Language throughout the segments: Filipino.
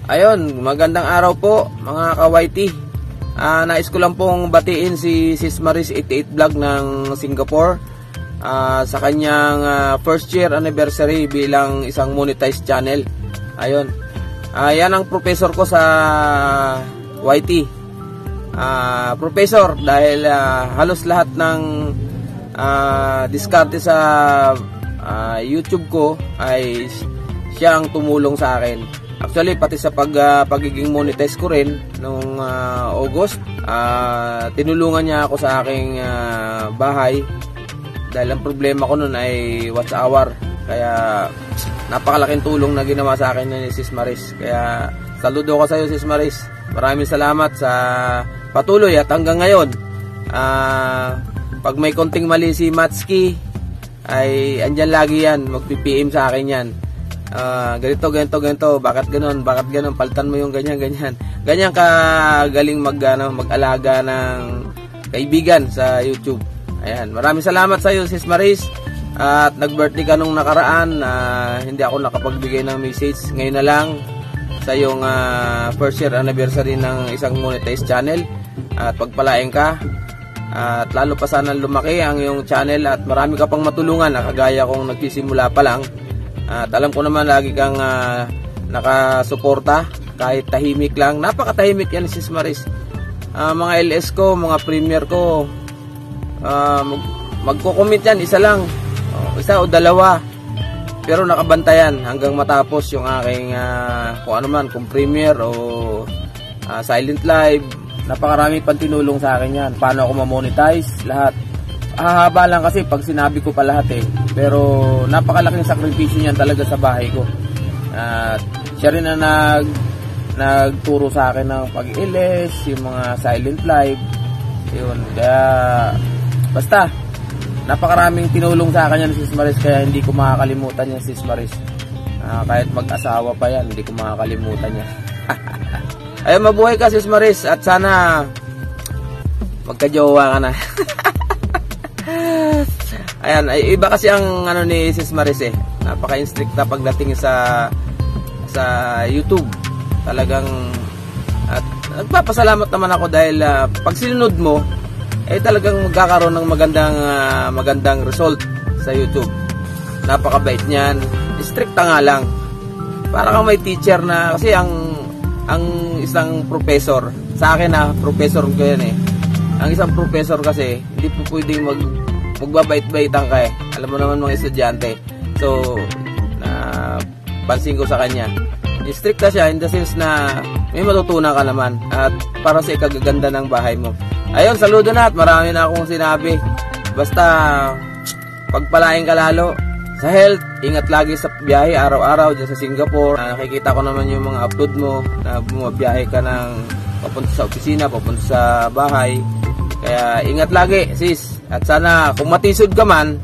Ayun, magandang araw po mga ka-YT. Nais ko lang pong batiin si Sis Maris 88 Vlog ng Singapore sa kanyang first year anniversary bilang isang monetized channel. Ayun. Yan ang professor ko sa YT. Professor dahil halos lahat ng diskarte sa YouTube ko ay siya ang tumulong sa akin. Actually, pati sa pagiging monetize ko rin nung August, tinulungan niya ako sa aking bahay dahil ang problema ko nun ay watch hour. Kaya napakalaking tulong na ginawa sa akin ni Sis Maris. Kaya saludo ko sa iyo, Sis Maris. Maraming salamat sa patuloy at hanggang ngayon. Pag may konting mali si Matski, ay andyan lagi yan, mag-PPM sa akin yan. Ganito, bakit ganon, palitan mo yung ganyan. Ganyan ka galing mag-alaga ng kaibigan sa YouTube. Ayan, maraming salamat sa iyo, Sis Maris. At nag-birthday ka nung nakaraan, hindi ako nakapagbigay ng message. Ngayon na lang sa iyong first year anniversary ng isang monetized channel. At pagpalain ka. At lalo pa sana lumaki ang iyong channel at marami ka pang matulungan na kagaya kong nagsisimula pa lang. At alam ko naman lagi kang nakasuporta kahit tahimik lang. Napakatahimik yan, Sis Maris. Mga LS ko, mga premier ko, magko-comment yan, isa lang, isa o dalawa, pero nakabantayan hanggang matapos yung aking kung ano man, kung premier o silent live. Napakarami pang tinulong sa akin yan. Paano ako ma-monetize, lahat. Hahaba lang kasi pag sinabi ko pa lahat eh. Pero napakalaking sakripisyo niyan talaga sa bahay ko. At siya rin na nagturo sa akin ng pag-ilis, yung mga silent live. Yun. Kaya basta napakaraming tinulong sa akin yan, Sis Maris. Kaya hindi ko makakalimutan yan, Sis Maris. Kahit mag-asawa pa yan, hindi ko makakalimutan yan. Ayun, mabuhay ka, Sis Maris. At sana magka-jowa ka na. Ayan, ay iba kasi ang ano ni Sis Maris eh. Napaka-strict na pagdating sa YouTube. Talagang at nagpapasalamat naman ako dahil pag sinunod mo eh talagang magkakaroon ng magandang result sa YouTube. Napakabait niyan. Stricta nga lang. Para kang may teacher na kasi ang isang professor sa akin professor ko yan eh. Ang isang professor kasi hindi po pwedeng magbabait-baitan ka eh. Alam mo naman mga estudyante. So, pansin ko sa kanya. Strict na siya in the sense na may matutunan ka naman at para sa ikagaganda ng bahay mo. Ayun, saludo na at marami na akong sinabi. Basta, pagpalain ka lalo. Sa health, ingat lagi sa biyahe araw-araw dyan sa Singapore. Nakikita ko naman yung mga upload mo na bumabiyahe ka ng papunta sa opisina, papunta sa bahay. Kaya ingat lagi, sis. At sana kung matisod ka man,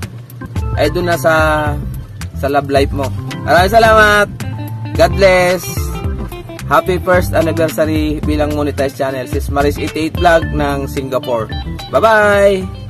ay doon na sa love life mo. Maraming salamat. God bless. Happy first anniversary bilang monetized channel, Sis Maris 88 Vlog ng Singapore. Bye-bye!